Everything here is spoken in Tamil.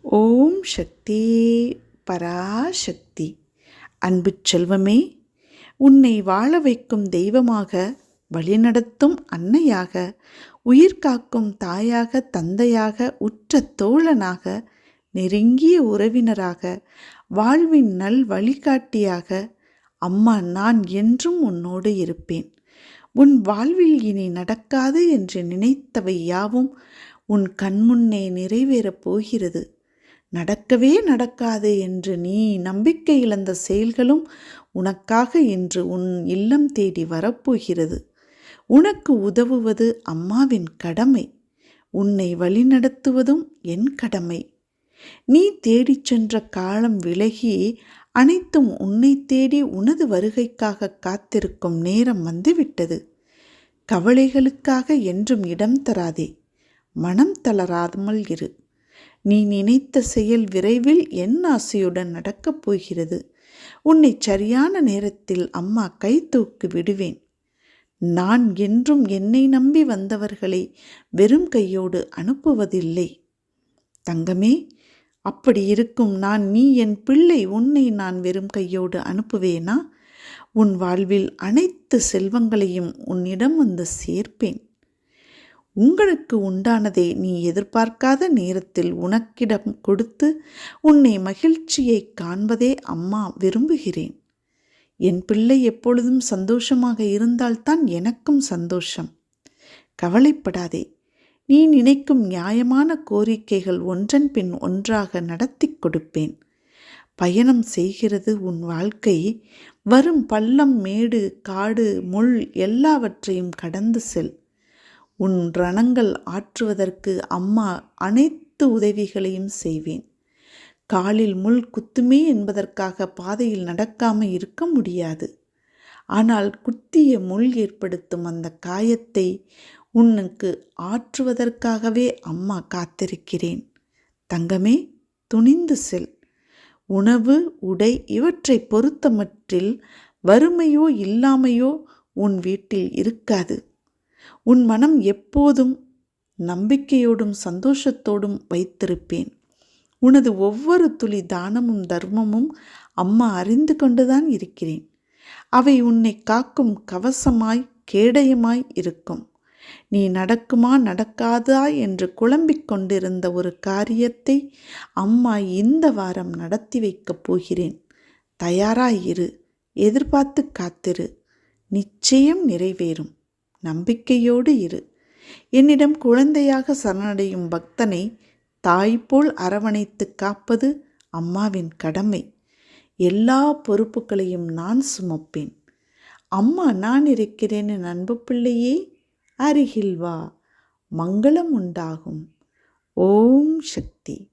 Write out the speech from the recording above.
ஓம் சக்தி பராசக்தி. அன்பு செல்வமே, உன்னை வாழ வைக்கும் தெய்வமாக, வழிநடத்தும் அன்னையாக, உயிர் காக்கும் தாயாக, தந்தையாக, உற்ற தோழனாக, நெருங்கிய உறவினராக, வாழ்வின் நல் வழிகாட்டியாக, அம்மா நான் என்றும் உன்னோடு இருப்பேன். உன் வாழ்வில் இனி நடக்காது என்று நினைத்தவை யாவும் உன் கண்முன்னே நிறைவேறப் போகிறது. நடக்கவே நடக்காது என்று நீ நம்பிக்கை இழந்த செயல்களும் உனக்காக இன்று உன் இல்லம் தேடி வரப்போகிறது. உனக்கு உதவுவது அம்மாவின் கடமை. உன்னை வழிநடத்துவதும் என் கடமை. நீ தேடிச் சென்ற காலம் விலகி அனைத்தும் உன்னை தேடி உனது வருகைக்காக காத்திருக்கும் நேரம் வந்துவிட்டது. கவலைகளுக்காக என்றும் இடம் தராதே. மனம் தளராமல் இரு. நீ நினைத்த செயல் விரைவில் என் ஆசையுடன் நடக்கப் போகிறது. உன்னை சரியான நேரத்தில் அம்மா கை தூக்கி விடுவேன். நான் என்றும் என்னை நம்பி வந்தவர்களை வெறும் கையோடு அனுப்புவதில்லை. தங்கமே, அப்படி இருக்கும் நீ என் பிள்ளை, உன்னை நான் வெறும் கையோடு அனுப்புவேனா? உன் வாழ்வில் அனைத்து செல்வங்களையும் உன்னிடம் வந்து சேர்ப்பேன். உங்களுக்கு உண்டானதை நீ எதிர்பார்க்காத நேரத்தில் உனக்கிடம் கொடுத்து உன்னை மகிழ்ச்சியை காண்பதே அம்மா விரும்புகிறேன். என் பிள்ளை எப்பொழுதும் சந்தோஷமாக இருந்தால்தான் எனக்கும் சந்தோஷம். கவலைப்படாதே. நீ நினைக்கும் நியாயமான கோரிக்கைகள் ஒன்றன் பின் ஒன்றாக நடத்தி கொடுப்பேன். பயணம் செய்கிறது உன் வாழ்க்கை. வரும் பள்ளம், மேடு, காடு, முள் எல்லாவற்றையும் கடந்து செல். உன் ரணங்கள் ஆற்றுவதற்கு அம்மா அனைத்து உதவிகளையும் செய்வேன். காலில் முள் குத்துமே என்பதற்காக பாதையில் நடக்காமல் இருக்க முடியாது. ஆனால் குத்திய முள் ஏற்படுத்தும் அந்த காயத்தை உனக்கு ஆற்றுவதற்காகவே அம்மா காத்திருக்கிறேன். தங்கமே, துணிந்து செல். உணவு, உடை இவற்றை பொறுத்தமட்டில் வறுமையோ இல்லாமையோ உன் வீட்டில் இருக்காது. உன் மனம் எப்போதும் நம்பிக்கையோடும் சந்தோஷத்தோடும் வைத்திருப்பேன். உனது ஒவ்வொரு துளி தானமும் தர்மமும் அம்மா அறிந்து கொண்டுதான் இருக்கிறேன். அவை உன்னை காக்கும் கவசமாய், கேடயமாய் இருக்கும். நீ நடக்குமா நடக்காதா என்று குழம்பிக் கொண்டிருந்த ஒரு காரியத்தை அம்மா இந்த வாரம் நடத்தி வைக்கப் போகிறேன். தயாராயிரு. எதிர்பார்த்து காத்திரு. நிச்சயம் நிறைவேறும். நம்பிக்கையோடு இரு. என்னிடம் குழந்தையாக சரணடையும் பக்தனை தாய்போல் அரவணைத்து காப்பது அம்மாவின் கடமை. எல்லா பொறுப்புகளையும் நான் சுமப்பேன். அம்மா நான் இருக்கிறேன் என் அன்பு பிள்ளையே, அருகில் வா. மங்களம் உண்டாகும். ஓம் சக்தி.